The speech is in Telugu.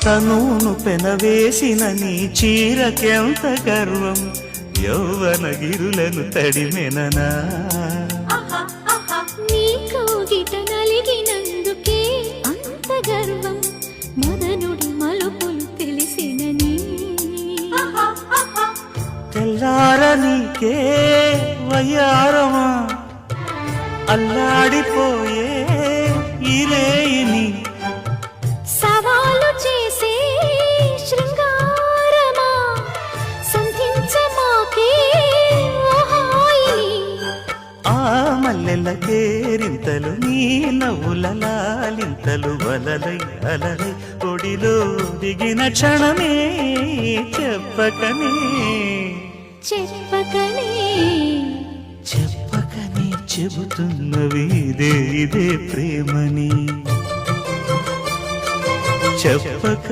తనును పెనవేసిన నీ చీరకెంత గర్వం, యౌవన గిరులను తడిమెననా. నీ కౌగిట నలిగినందుకే అంత గర్వం, మదనుడి మలుపులు తెలిసినని. తెల్లారనీకే వయ్యారమా, అల్లాడిపోయే ఇరేయిని. సవాలు చేసే శృంగారమా, సంధించమాకే ఓహాయిని. ఆ మల్లెల కేరింతలు, నీ నవ్వుల లాలింతలు, వలలై అలలై ఒడిలో దిగిన క్షణమే చెప్పకనే చెప్పకనే చెప్పకనే చెబుతున్నవి ఇదే ఇదే ప్రేమని. చెప్పక